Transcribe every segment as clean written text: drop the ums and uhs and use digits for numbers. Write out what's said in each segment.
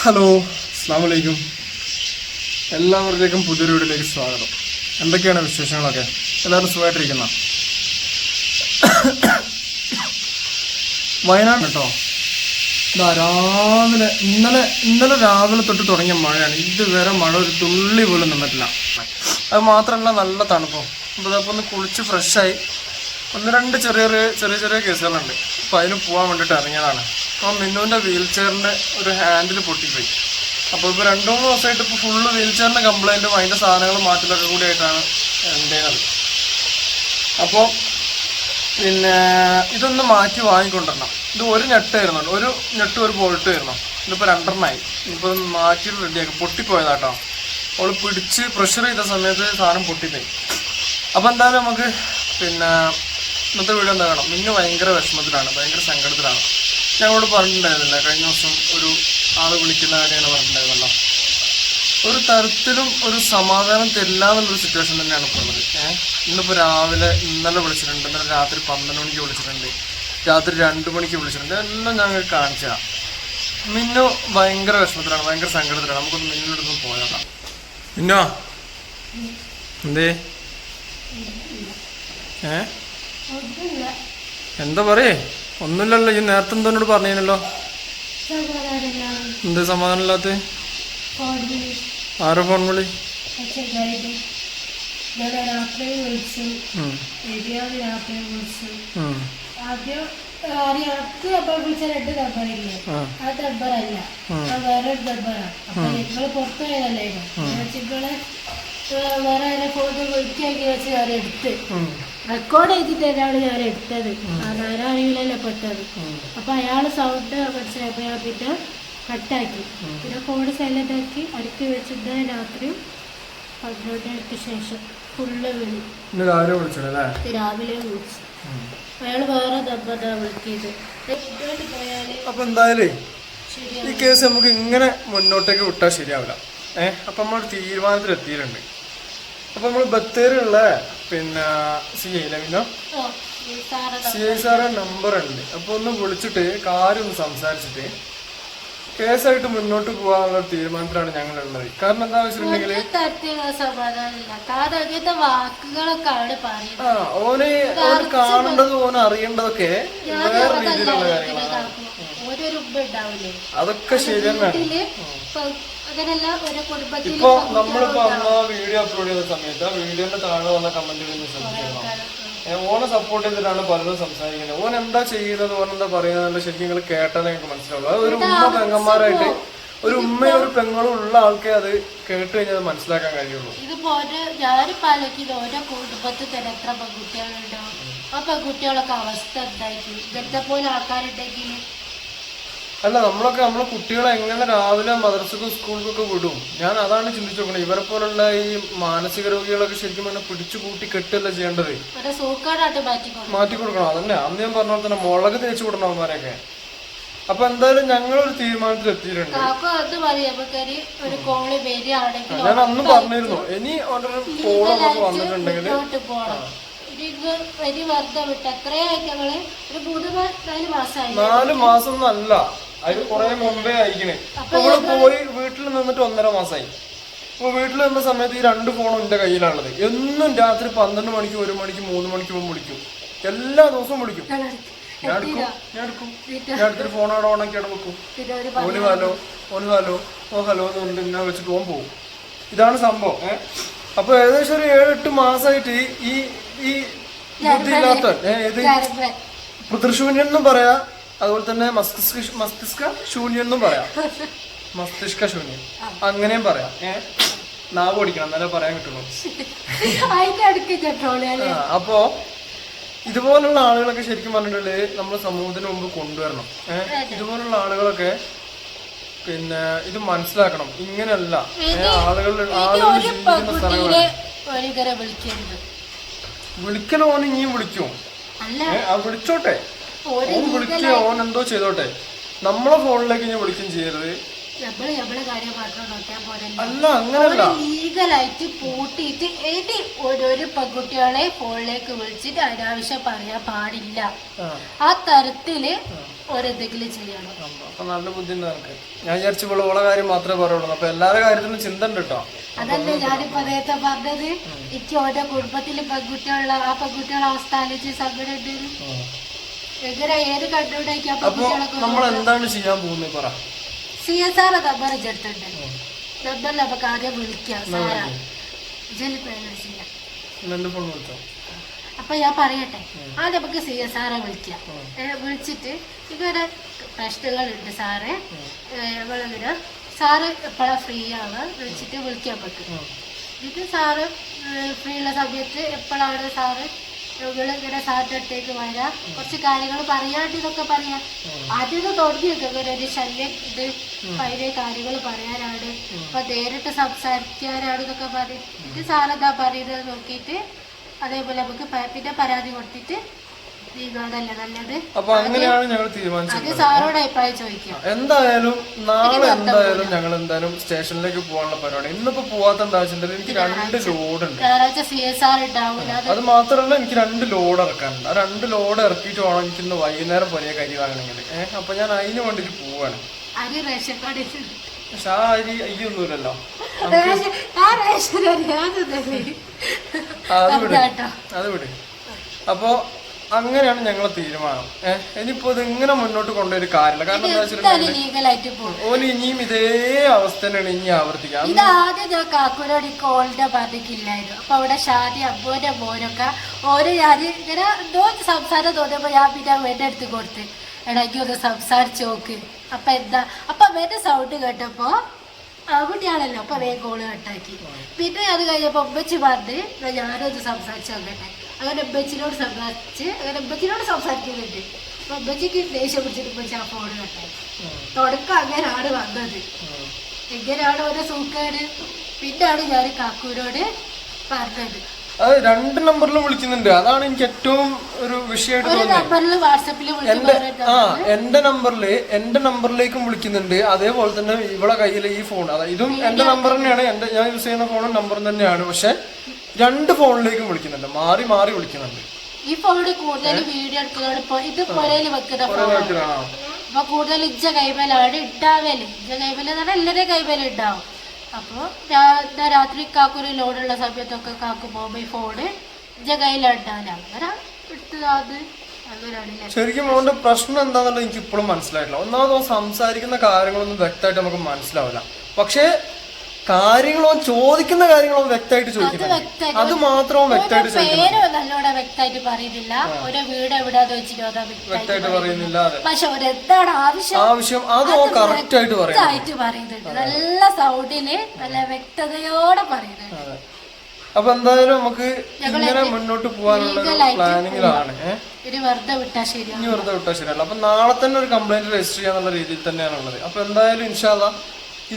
Hello, അസ്സലാമു അലൈക്കും. എല്ലാവരിലേക്കും പുതിയൊരു വീഡിയോയിലേക്ക് സ്വാഗതം. എന്തൊക്കെയാണ് വിശേഷങ്ങളൊക്കെ? എല്ലാവരും സുഖമായിട്ടിരിക്കുന്ന? വയനാട് കേട്ടോ, ഇന്നലെ രാവിലെ തൊട്ട് തുടങ്ങിയ മഴയാണ്. ഇതുവരെ മഴ ഒരു തുള്ളി പോലും നിന്നിട്ടില്ല. അത് മാത്രമല്ല, നല്ല തണുപ്പും. അപ്പോൾ ഒന്ന് കുളിച്ച് ഫ്രഷായി. ഒന്ന് രണ്ട് ചെറിയ കേസുകളുണ്ട്. അപ്പോൾ അതിന് പോകാൻ വേണ്ടിയിട്ട് ഇറങ്ങിയതാണ്. അപ്പോൾ മിന്നുവിൻ്റെ വീൽ ചെയറിൻ്റെ ഒരു ഹാൻഡിൽ പൊട്ടിപ്പോയി. അപ്പോൾ ഇപ്പോൾ 2-3 ദിവസമായിട്ട് ഇപ്പോൾ ഫുള്ള് വീൽ ചെയറിൻ്റെ കംപ്ലൈൻറ്റും അതിൻ്റെ സാധനങ്ങൾ മാറ്റലൊക്കെ കൂടി ആയിട്ടാണ് ഉണ്ടേത്. അപ്പോൾ പിന്നെ ഇതൊന്ന് മാറ്റി വാങ്ങിക്കൊണ്ടിരണം. ഇത് ഒരു നെട്ടായിരുന്നു, ഒരു ബോൾട്ട് ആയിരുന്നു. ഇതിപ്പോൾ 2 ഇപ്പോൾ മാറ്റി റെഡിയാക്കി. പൊട്ടിപ്പോയതാട്ടോ. അവൾ പിടിച്ച് പ്രഷർ ചെയ്ത സമയത്ത് സാധനം പൊട്ടിപ്പോയി. അപ്പോൾ എന്തായാലും നമുക്ക് പിന്നെ ഇന്നത്തെ വീഡിയോ എന്താ കാണാം. മിന്നു ഭയങ്കര വിഷമത്തിലാണ്, ഭയങ്കര സങ്കടത്തിലാണ്. ഞങ്ങളോട് പറഞ്ഞിട്ടുണ്ടായിരുന്നില്ല, കഴിഞ്ഞ ദിവസം ഒരു ആൾ വിളിക്കുന്ന കാര്യമാണ് പറഞ്ഞിട്ടുണ്ടായിരുന്നല്ലോ. ഒരു തരത്തിലും ഒരു സമാധാനം തരില്ല എന്നുള്ളൊരു സിറ്റുവേഷൻ തന്നെയാണ് ഇപ്പോൾ ഉള്ളത്. ഇന്നിപ്പോൾ ഇന്നലെ വിളിച്ചിട്ടുണ്ട്, ഇന്നലെ രാത്രി 12 മണിക്ക് വിളിച്ചിട്ടുണ്ട്, രാത്രി 2 മണിക്ക് വിളിച്ചിട്ടുണ്ട്. എല്ലാം ഞങ്ങൾ കാണിച്ചതാണ്. മിന്നു ഭയങ്കര വിഷമത്തിലാണ്, ഭയങ്കര സങ്കടത്തിലാണ്. നമുക്കൊന്ന് മിന്നിനോടൊന്ന് പോയോക്കാം. മിന്നോ എന്തേ എന്താ പറയേ? ഒന്നുമില്ലല്ലോ. ഈ നേരത്തെ എന്തോന്നോട് പറഞ്ഞല്ലോ. എന്ത് സമാധാനം ഇല്ലാത്ത? ആരോ ഫോൺ വിളി? വേറെ ഫോട്ടോ വിളിക്കാക്കി വെച്ച് ഞാൻ എടുത്ത് റെക്കോർഡ് ചെയ്തിട്ടാണ് ഞാൻ എടുത്തത്. ആരും അറിയില്ലല്ലോ പെട്ടത്. അപ്പൊ അയാള് സൗണ്ട് മനസ്സിലായപ്പോ ഞാൻ പിന്നെ കട്ടാക്കി. പിന്നെ ഫോൺ സൈലന്റ് ആക്കി അടുക്കി വെച്ചിട്ട് രാത്രി 12 മണിക്ക് ശേഷം ഫുള്ള് വിളി. രാവിലെ വിളിച്ചു. അയാള് വേറെ ദമ്പതാ വിളിക്കിയത്. അപ്പൊ എന്തായാലും ഈ കേസ് നമുക്ക് ഇങ്ങനെ മുന്നോട്ടേക്ക് വിട്ടാൽ ശരിയാവില്ല. അപ്പൊ നമ്മൾ തീരുമാനത്തിൽ എത്തിയിട്ടുണ്ട്. അപ്പൊ നമ്മൾ ബത്തേരിയുള്ള പിന്നെ CI സാറെ നമ്പർ ഉണ്ട്. അപ്പൊ ഒന്ന് വിളിച്ചിട്ട് കാര്യം ഒന്ന് സംസാരിച്ചിട്ട് കേസായിട്ട് മുന്നോട്ട് പോകാനുള്ള തീരുമാനത്തിലാണ് ഞങ്ങളുള്ളത്. കാരണം എന്താ വെച്ചിട്ടുണ്ടെങ്കിൽ ഓന് കാണേണ്ടത് ഓന് അറിയേണ്ടതൊക്കെ വേറെ രീതിയിലുള്ള കാര്യങ്ങളാണ്. അതൊക്കെ ശരി തന്നെയാണ്. ഇപ്പൊ നമ്മളിപ്പോ വീഡിയോ അപ്ലോഡ് ചെയ്ത സമയത്ത് ആ വീഡിയോന്റെ താഴെ വന്ന കമന്റുകൾ ശ്രദ്ധിക്കണം. ഓനെ സപ്പോർട്ട് ചെയ്തിട്ടാണ് പലരും സംസാരിക്കുന്നത്. ഓൻ എന്താ ചെയ്യുന്നത്, ഓൻ എന്താ പറയുന്നത് ശരിക്കും നിങ്ങൾ കേട്ടാലേ നിങ്ങൾക്ക് മനസ്സിലാവുള്ളൂ. അത് ഒരു പെങ്ങന്മാരായിട്ട് ഒരു ഉമ്മയും ഒരു പെങ്ങളും ഉള്ള ആൾക്കേ അത് കേട്ട് കഴിഞ്ഞാൽ അത് മനസ്സിലാക്കാൻ കഴിയുള്ളൂ. ഇതുപോലെ ഞാനിപ്പോ ആലോചിക്കുന്നത് ഓരോ കുടുംബത്തിൽ തന്നെ എത്ര പെൺകുട്ടികളുണ്ടോ, ആ പെൺകുട്ടികളൊക്കെ അവസ്ഥ എന്തായിരിക്കും? ഇങ്ങനത്തെ പോലെ ആൾക്കാരുണ്ടെങ്കിൽ അല്ല, നമ്മളെ കുട്ടികളെ എങ്ങനെ രാവിലെ മദ്രസക്കും സ്കൂളിലൊക്കെ വിടും? ഞാൻ അതാണ് ചിന്തിച്ചു നോക്കണേ. ഇവരെ പോലുള്ള ഈ മാനസിക രോഗികളൊക്കെ ശരിക്കും പറഞ്ഞാൽ പിടിച്ചു കൂട്ടി കെട്ടല്ല ചെയ്യേണ്ടത്, മാറ്റി കൊടുക്കണം. അതന്നെ അന്ന് ഞാൻ പറഞ്ഞ പോലെ തന്നെ മുളക് തേച്ച് കൊടുക്കണം അവന്മാരെയൊക്കെ. അപ്പൊ എന്തായാലും ഞങ്ങളൊരു തീരുമാനത്തിൽ എത്തിയിട്ടുണ്ട്. ഞാൻ അന്ന് പറഞ്ഞിരുന്നു, ഇനി ഒരു കോളൊക്കെ വന്നിട്ടുണ്ടെങ്കിൽ 4 മാസം ഒന്നല്ല, അതിന് കുറെ മുമ്പേ അയക്കണേ. നമ്മള് പോയി വീട്ടിൽ നിന്നിട്ട് 1.5 മാസമായി. അപ്പൊ വീട്ടിൽ നിന്ന സമയത്ത് ഈ 2 ഫോണും എന്റെ കയ്യിലാണുള്ളത്. എന്നും രാത്രി 12 മണിക്ക് 1 മണിക്ക് 3 മണിക്ക് മുമ്പ് വിളിക്കും. എല്ലാ ദിവസവും വിളിക്കും. ഞാൻ എടുത്തൊരു ഫോൺ അവിടെ ഓണാക്കി അവിടെ വെക്കും. ഓന് ഹലോ ഓ ഹലോ എന്ന് പറഞ്ഞിട്ട് ഇങ്ങനെ വെച്ചിട്ട് ഓൻ പോകും. ഇതാണ് സംഭവം. അപ്പൊ ഏകദേശം ഒരു 7-8 മാസമായിട്ട് ഈ ബുദ്ധിയില്ലാത്ത പിതൃശൂന്യം എന്നും പറയാ, അതുപോലെ തന്നെ മസ്തിഷ്ക ശൂന്യം എന്നും പറയാം. മസ്തിഷ്ക ശൂന്യം അങ്ങനെയും പറയാം. നാവ് ഓടിക്കണം എന്നാലേ പറയാൻ കിട്ടുള്ളൂ. അപ്പോ ഇതുപോലുള്ള ആളുകളൊക്കെ ശരിക്കും പറഞ്ഞിട്ടുണ്ടെങ്കിൽ നമ്മൾ സമൂഹത്തിന് മുമ്പ് കൊണ്ടുവരണം. ഇതുപോലുള്ള ആളുകളൊക്കെ പിന്നെ ഇത് മനസ്സിലാക്കണം. ഇങ്ങനെയല്ല ആളുകൾ ജീവിക്കുന്ന സ്ഥലങ്ങൾ വിളിക്കലോ. ഓൻ ഇനിയും വിളിക്കും, വിളിച്ചോട്ടെ, ഓൻ വിളിക്കുക, ഓൻ എന്തോ ചെയ്തോട്ടെ. നമ്മളെ ഫോണിലേക്ക് ഇനി വിളിക്കും ചെയ്യരുത്. നമ്മളെ കാര്യം മാത്രം നോക്കിയാൽ പോരല്ലോ. അല്ല അങ്ങനല്ല, ലീഗലായിട്ട് പൂട്ടിയിട്ട് ഇനി ഓരോരോ പെൺകുട്ടികളെ ഫോണിലേക്ക് വിളിച്ചിട്ട് അനാവശ്യം പറയാൻ പാടില്ല. ആ തരത്തില് ഓരെന്തെങ്കിലും ചെയ്യണം. അപ്പൊ നല്ല ബുദ്ധിമുട്ട് എനിക്ക്. ഞാൻ വിചാരിച്ചു ഓളെ കാര്യം മാത്രമേ പറയുള്ളൂ. അപ്പൊ എല്ലാവരുടെ കാര്യത്തിലും ചിന്ത ഉണ്ട് കേട്ടോ. അതല്ലേ ഞാനിപ്പോ നേരത്തെ പറഞ്ഞത്. എനിക്ക് ഓരോ കുടുംബത്തില് പെൺകുട്ടികളുള്ള ആ പെൺകുട്ടികളുടെ അവസ്ഥ ആലോചിച്ച് സങ്കടം ഉണ്ട്. എങ്ങനെ ഏത് കണ്ടുപിടിക്കാൻ പെൺകുട്ടികളൊക്കെ നമ്മൾ എന്താണ് ചെയ്യാൻ പോകുന്നത് പറ. CSR നമ്പർ എടുത്തിട്ടുണ്ട്. നമ്പറിൽ നമുക്ക് ആദ്യം വിളിക്കാം. സാറാ ഫോൺ വിളിച്ചോ. അപ്പൊ ഞാൻ പറയട്ടെ, ആദ്യം നമുക്ക് CSR വിളിക്കാം. വിളിച്ചിട്ട് ഇങ്ങനെ പ്രശ്നങ്ങളുണ്ട് സാറേ, ഞങ്ങളിങ്ങനെ സാറ് എപ്പോഴാണ് ഫ്രീ ആവുക വിളിച്ചിട്ട് വിളിക്കാൻ പറ്റും. എന്നിട്ട് സാറ് ഫ്രീ ഉള്ള സമയത്ത് എപ്പോഴാണ് സാറ് ഇങ്ങനെ സാറിൻ്റെ അടുത്തേക്ക് വരാം, കുറച്ച് കാര്യങ്ങൾ പറയാണ്ട് ഇതൊക്കെ പറയാം. ആദ്യം തുടങ്ങി ഇങ്ങനെ ഒരു ശല്യം ഇത് പഴയ കാര്യങ്ങൾ പറയാനാണ്, അപ്പൊ നേരിട്ട് സംസാരിക്കാനാണ് ഇതൊക്കെ പറയും. ഇത് സാറെന്താ പറയുന്നത് നോക്കിയിട്ട് അതേപോലെ നമുക്ക് പിന്നെ പരാതി കൊടുത്തിട്ട് നീങ്ങാനല്ലേ നല്ലത്. അപ്പൊ അങ്ങനെയാണ് ഞങ്ങൾ തീരുമാനിച്ചത്. അത് സാറോട് അഭിപ്രായം ചോദിക്കാം. എന്തായാലും നാളെ എന്തായാലും ഞങ്ങൾ എന്തായാലും സ്റ്റേഷനിലേക്ക് പോകാനുള്ള പരിപാടി. ഇന്നിപ്പോ പോവാത്ത എന്താ വെച്ചിട്ടുണ്ടെങ്കിൽ എനിക്ക് 2 ലോഡ് ഉണ്ട്. ഞായറാഴ്ച CSR ഉണ്ടാവില്ല. അത് മാത്രമല്ല എനിക്ക് 2 ലോഡ് ഇറക്കാനുണ്ട്. ആ 2 ലോഡ് ഇറക്കിയിട്ട് വേണം എനിക്ക് ഇന്ന് വൈകുന്നേരം പോലെ കരി വാങ്ങണമെങ്കിൽ. അപ്പൊ ഞാൻ അതിന് വേണ്ടിട്ട് പോവാണ്. അരി റേഷൻ കാർഡ് പക്ഷെ ആ അരി അയ്യൊന്നുമില്ലല്ലോ. അത് വിട്. അപ്പോ അങ്ങനെയാണ് ഞങ്ങളെ തീരുമാനം. ഇനിയിപ്പോ ഇത് ഇങ്ങനെ മുന്നോട്ട് കൊണ്ടുപോയൊരു കാര്യമില്ല. കാരണം എന്താ വെച്ചിട്ടുണ്ടെങ്കിൽ ഓന് ഇനിയും ഇതേ അവസ്ഥ തന്നെയാണ് ഇനി ആവർത്തിക്കാം. ഇത് ആദ്യം കാക്കൂരോട് ഈ കോളിന്റെ പറഞ്ഞില്ലായിരുന്നു. അപ്പൊ അവിടെ ഷാദി അബ്ബോന്റെ മോനൊക്കെ ഓരോ ഞാൻ ഇങ്ങനെ എന്തോ സംസാരം തോന്നിയപ്പോ ഞാൻ പിന്നെ എന്റെ അടുത്ത് കൊടുത്ത് ഇടയ്ക്ക് ഒന്ന് സംസാരിച്ച് നോക്ക്. അപ്പൊ എന്താ അപ്പൊ അവന്റെ സൗണ്ട് കേട്ടപ്പോ ആൺകുട്ടിയാണല്ലോ, അപ്പൊ വേഗം കോള് കട്ടാക്കി. പിന്നെ അത് കഴിഞ്ഞപ്പോ ഉമ്മച്ചി പറഞ്ഞ് ഞാനൊന്ന് സംസാരിച്ച് നോക്കട്ടെ. അങ്ങനെ ഉമ്മച്ചിനോട് സംസാരിക്കുന്നുണ്ട്. അപ്പൊ ഉമ്മച്ചിക്ക് ദേഷ്യം പിടിച്ചിട്ട് ഉമ്മച്ചി ആ ഫോൺ കട്ടായി. തുടക്കം അങ്ങനെയാണ് വന്നത്. എങ്ങനെയാണ് ഓരോ സൂക്കേട്. പിന്നാണ് ഞാൻ കാക്കൂരോട് പറഞ്ഞത്. അത് 2 നമ്പറിലും വിളിക്കുന്നുണ്ട്. അതാണ് എനിക്ക് ഏറ്റവും ഒരു വിഷയമായിട്ട് തോന്നുന്നത്. എന്റെ നമ്പറിലേക്കും വിളിക്കുന്നുണ്ട്. അതേപോലെ തന്നെ ഇവളെ കയ്യിൽ ഈ ഫോൺ, അതായത് ഇതും എന്റെ നമ്പർ തന്നെയാണ്, ഞാൻ യൂസ് ചെയ്യുന്ന ഫോണും നമ്പറും തന്നെയാണ്. പക്ഷെ 2 ഫോണിലേക്കും വിളിക്കുന്നുണ്ട്, മാറി മാറി വിളിക്കുന്നുണ്ട്. ഈ ഫോണിൽ കൂടുതൽ വീഡിയോ എടുക്കുന്നതോട് ഇത് പുരയിൽ വെക്കുന്ന ഫോണാണ്. അപ്പൊ കൂടുതൽ ഇജ്ജ കൈമേലാണ് ഉണ്ടാവല്. ഇജ്ജ കൈമേല് എന്ന് പറഞ്ഞാൽ എല്ലാവരുടെ കൈമേലും ഉണ്ടാവും. അപ്പോൾ രാത്രി കാക്കൊരു ലോഡുള്ള സമയത്തൊക്കെ കാക്കു പോകുമ്പോൾ ഈ ഫോണ് ഇജ്ജ കയ്യിലുണ്ടാവില്ല. അങ്ങനെ എടുത്തത് അങ്ങനെയാണ്. ശരിക്കും അതുകൊണ്ട് പ്രശ്നം എന്താണെന്നുള്ളത് എനിക്ക് ഇപ്പോഴും മനസ്സിലായിട്ടില്ല. ഒന്നാമത് സംസാരിക്കുന്ന കാര്യങ്ങളൊന്നും വ്യക്തമായിട്ട് നമുക്ക് മനസ്സിലാവില്ല. പക്ഷേ കാര്യങ്ങളോ ചോദിക്കുന്ന കാര്യങ്ങളോ വ്യക്തമായിട്ട് ചോദിക്കുന്നത്, അത് മാത്രവും വ്യക്തമായിട്ട് നല്ലോണം വ്യക്തമായിട്ട് പറയുന്നില്ല. ഓരോ വീട് എവിടെയാന്ന് വെച്ചിട്ട് വ്യക്തമായിട്ട് പറയുന്നില്ല. പക്ഷെ എന്താണ് ആവശ്യം അതോ കറക്റ്റ് ആയിട്ട് പറയുന്നുണ്ട്. നല്ല സൗണ്ടില് നല്ല വ്യക്തതയോടെ പറയുന്നുണ്ട്. അപ്പൊ എന്തായാലും നമുക്ക് ഇങ്ങനെ മുന്നോട്ട് പോകാനുള്ള പ്ലാനിങ്ങിലാണ്. ഇനി വെറുതെ വിട്ടാൽ ശരിയല്ല. അപ്പൊ നാളെ തന്നെ ഒരു കംപ്ലൈന്റ് രജിസ്റ്റർ ചെയ്യാന്നുള്ള രീതിയിൽ തന്നെയാണുള്ളത്. അപ്പൊ എന്തായാലും ഇൻഷാ അല്ലാഹ്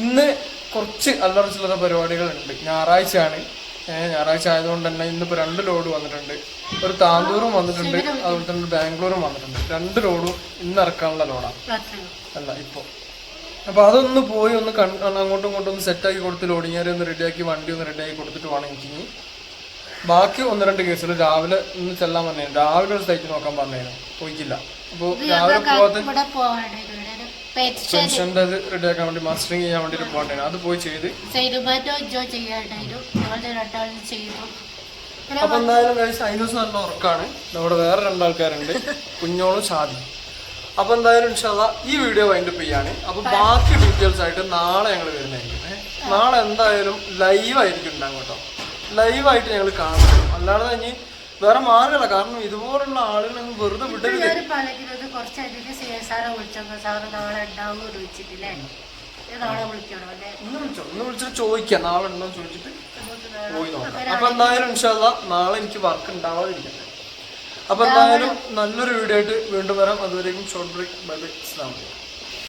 ഇന്ന് കുറച്ച് അല്ലറ ചില്ലറ പരിപാടികളുണ്ട്. ഞായറാഴ്ചയാണ്. ഞായറാഴ്ച ആയതുകൊണ്ട് തന്നെ ഇന്നിപ്പോൾ 2 ലോഡ് വന്നിട്ടുണ്ട്. ഒരു താന്തൂറും വന്നിട്ടുണ്ട്, അതുപോലെ തന്നെ ബാംഗ്ലൂരും വന്നിട്ടുണ്ട്. 2 ലോഡും ഇന്ന് ഇറക്കാനുള്ള ലോഡാണ് അല്ല ഇപ്പോൾ. അപ്പോൾ അതൊന്ന് പോയി ഒന്ന് അങ്ങോട്ടും ഇങ്ങോട്ടും ഒന്ന് സെറ്റാക്കി കൊടുത്ത് ലോഡിങ്ങാരെ ഒന്ന് റെഡിയാക്കി വണ്ടി ഒന്ന് റെഡിയാക്കി കൊടുത്തിട്ട് വേണം എനിക്ക് ബാക്കി 1-2 കേസുകൾ രാവിലെ ഒന്ന് ചെല്ലാൻ പറഞ്ഞായിരുന്നു. രാവിലെ ഒരു സൈറ്റ് നോക്കാൻ പറഞ്ഞായിരുന്നു, പോയിക്കില്ല. അപ്പോൾ രാവിലെ പെൻഷൻ്റെ റെഡിയാക്കാൻ വേണ്ടി മാസ്റ്ററിങ് ചെയ്യാൻ വേണ്ടിയിട്ട് പോകണ്ടായിരുന്നു. അത് പോയി ചെയ്ത് അപ്പൊ എന്തായാലും അതിനൊക്കെ നല്ല ഉറക്കാണ്. നമ്മുടെ വേറെ 2 ആൾക്കാരുണ്ട്, കുഞ്ഞോളും ഷാദി. അപ്പൊ എന്തായാലും ഇൻഷാ അല്ലാഹ് ഈ വീഡിയോ വൈൻഡപ്പ് ചെയ്യാണ്. അപ്പൊ ബാക്കി ഡീറ്റെയിൽസ് ആയിട്ട് നാളെ ഞങ്ങൾ വരുന്നതായിരിക്കും. നാളെ എന്തായാലും ലൈവായിരിക്കും ഉണ്ടാകും കേട്ടോ. ലൈവായിട്ട് ഞങ്ങൾ കാണും. അല്ലാതെ ഇനി വേറെ മാർഗമല്ല. കാരണം ഇതുപോലുള്ള ആളുകൾ വെറുതെ വിടരുത്. ഒന്ന് വിളിച്ചിട്ട് ചോദിക്കാം നാളെ ഉണ്ടോ ചോദിച്ചിട്ട് പോയി നോക്കാം. അപ്പൊ എന്തായാലും ഇൻഷാ അല്ലാഹ് നാളെ എനിക്ക് വർക്ക് ഉണ്ടാവാതിരിക്കട്ടെ. അപ്പൊ എന്തായാലും നല്ലൊരു വീഡിയോ ആയിട്ട് വീണ്ടും വരാം. അതുവരേക്കും ഷോർട്ട് ബ്രേക്ക്. Bye bye. അസ്സലാമു അലൈക്കും.